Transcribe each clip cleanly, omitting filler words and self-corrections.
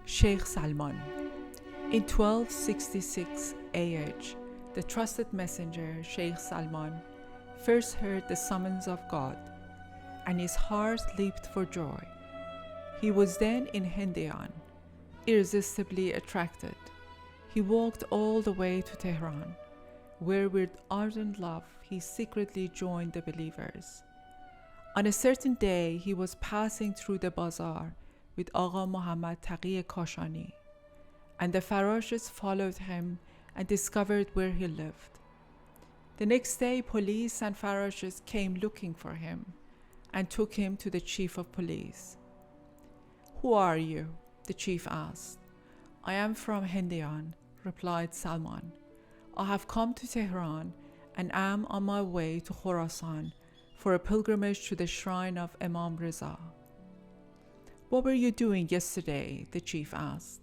Shaykh Salmán. In 1266 AH, the trusted messenger Shaykh Salmán first heard the summons of God, and his heart leaped for joy. He was then in Hindian, irresistibly attracted. He walked all the way to Tehran, where with ardent love he secretly joined the believers. On a certain day, he was passing through the bazaar with Agha Muhammad Taqi Kashani, and the Farashes followed him and discovered where he lived. The next day, police and Farashes came looking for him and took him to the chief of police. "Who are you?" the chief asked. "I am from Hindian," replied Salmán. "I have come to Tehran and am on my way to Khorasan for a pilgrimage to the shrine of Imam Reza." "What were you doing yesterday?" the chief asked,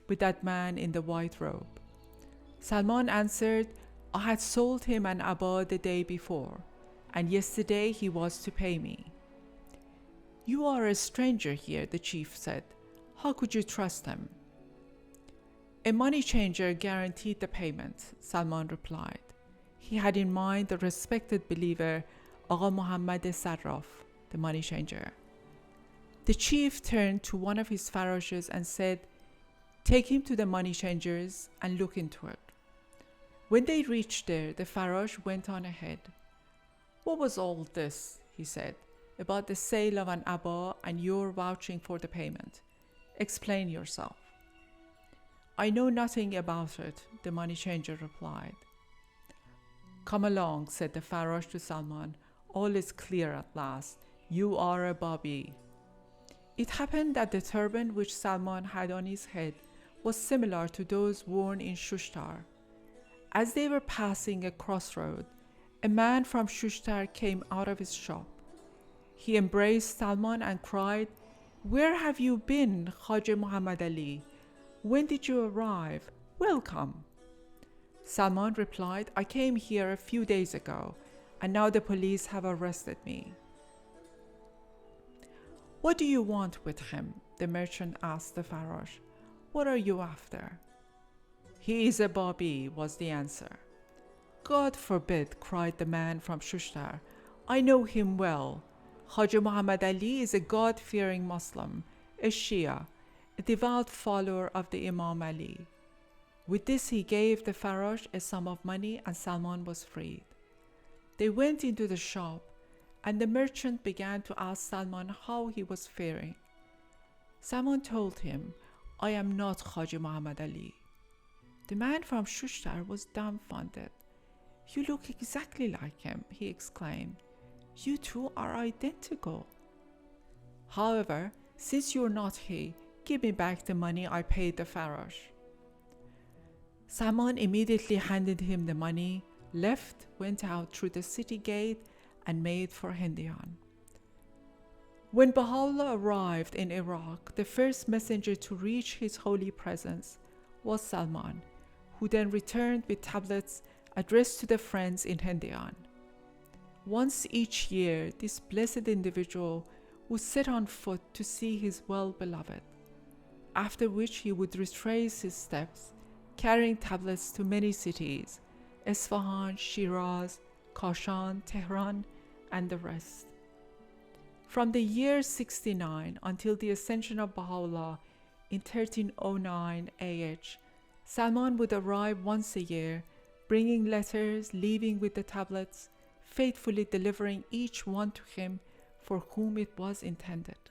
"with that man in the white robe?" Salmán answered, "I had sold him an abba the day before, and yesterday he was to pay me." "You are a stranger here," the chief said. "How could you trust him?" "A money changer guaranteed the payment," Salmán replied. He had in mind the respected believer Agha Muhammad Sarraf, the money changer. The chief turned to one of his farashes and said, "Take him to the money changers and look into it." When they reached there, the farash went on ahead. "What was all this," he said, "about the sale of an abba and your vouching for the payment? Explain yourself." "I know nothing about it," the money changer replied. "Come along," said the farash to Salmán. "All is clear at last. You are a Babi." It happened that the turban which Salmán had on his head was similar to those worn in Shushtar. As they were passing a crossroad, a man from Shushtar came out of his shop. He embraced Salmán and cried, "Where have you been, Khwaja Muhammad Ali? When did you arrive? Welcome." Salmán replied, "I came here a few days ago, and now the police have arrested me." "What do you want with him?" the merchant asked the farash. "What are you after?" "He is a Babi," was the answer. "God forbid," cried the man from Shushtar. "I know him well. Khwaja Muhammad Ali is a God-fearing Muslim, a Shia, a devout follower of the Imam Ali." With this he gave the farash a sum of money, and Salmán was freed. They went into the shop, and the merchant began to ask Salmán how he was faring. Salmán told him, "I am not Khwaja Muhammad Ali." The man from Shushtar was dumbfounded. "You look exactly like him," he exclaimed. "You two are identical. However, since you're not he, give me back the money I paid the farash." Salmán immediately handed him the money, left, went out through the city gate, and made for Hindian. When Baha'u'llah arrived in Iraq, the first messenger to reach his holy presence was Salmán, who then returned with tablets addressed to the friends in Hindian. Once each year, this blessed individual would set on foot to see his well-beloved, after which he would retrace his steps, carrying tablets to many cities, Isfahan, Shiraz, Kashan, Tehran, and the rest. From the year 69 until the ascension of Baha'u'llah in 1309 AH, Salmán would arrive once a year, bringing letters, leaving with the tablets, faithfully delivering each one to him for whom it was intended.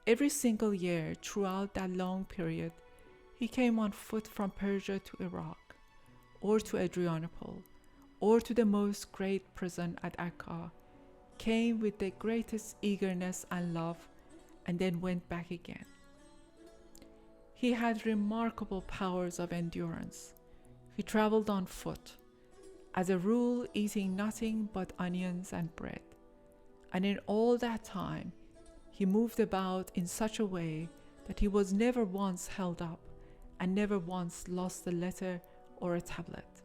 Every single year throughout that long period, he came on foot from Persia to Iraq, or to Adrianople, or to the most great prison at Akka, came with the greatest eagerness and love, and then went back again. He had remarkable powers of endurance. He traveled on foot, as a rule eating nothing but onions and bread, and in all that time he moved about in such a way that he was never once held up and never once lost a letter or a tablet.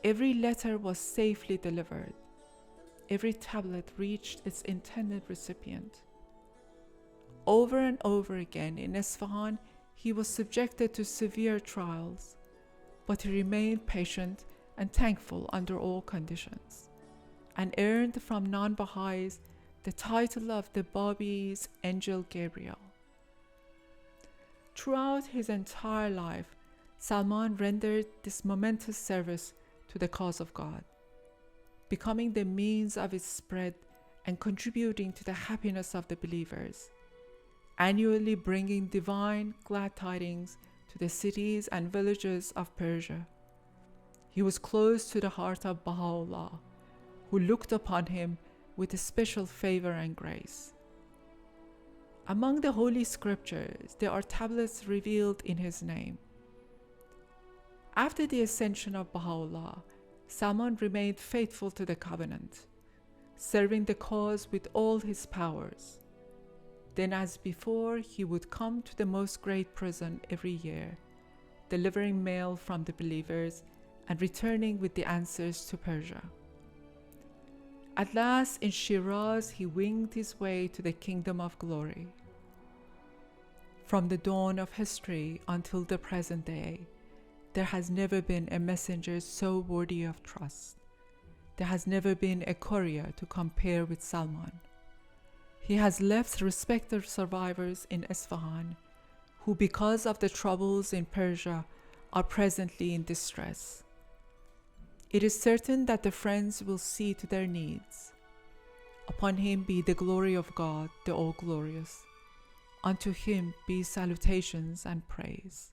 Every letter was safely delivered. Every tablet reached its intended recipient. Over and over again in Isfahan, he was subjected to severe trials, but he remained patient and thankful under all conditions, and earned from non-Bahá'ís the title of the Bahá'ís Angel Gabriel. Throughout his entire life, Salmán rendered this momentous service to the cause of God, becoming the means of its spread and contributing to the happiness of the believers, annually bringing divine glad tidings to the cities and villages of Persia. He was close to the heart of Baha'u'llah, who looked upon him with a special favor and grace. Among the Holy Scriptures, there are tablets revealed in his name. After the ascension of Baha'u'llah, Salmán remained faithful to the covenant, serving the cause with all his powers. Then, as before, he would come to the most great prison every year, delivering mail from the believers and returning with the answers to Persia. At last, in Shiraz, he winged his way to the kingdom of glory. From the dawn of history until the present day, there has never been a messenger so worthy of trust. There has never been a courier to compare with Salmán. He has left respected survivors in Isfahan, who because of the troubles in Persia are presently in distress. It is certain that the friends will see to their needs. Upon him be the glory of God, the All-Glorious. Unto him be salutations and praise.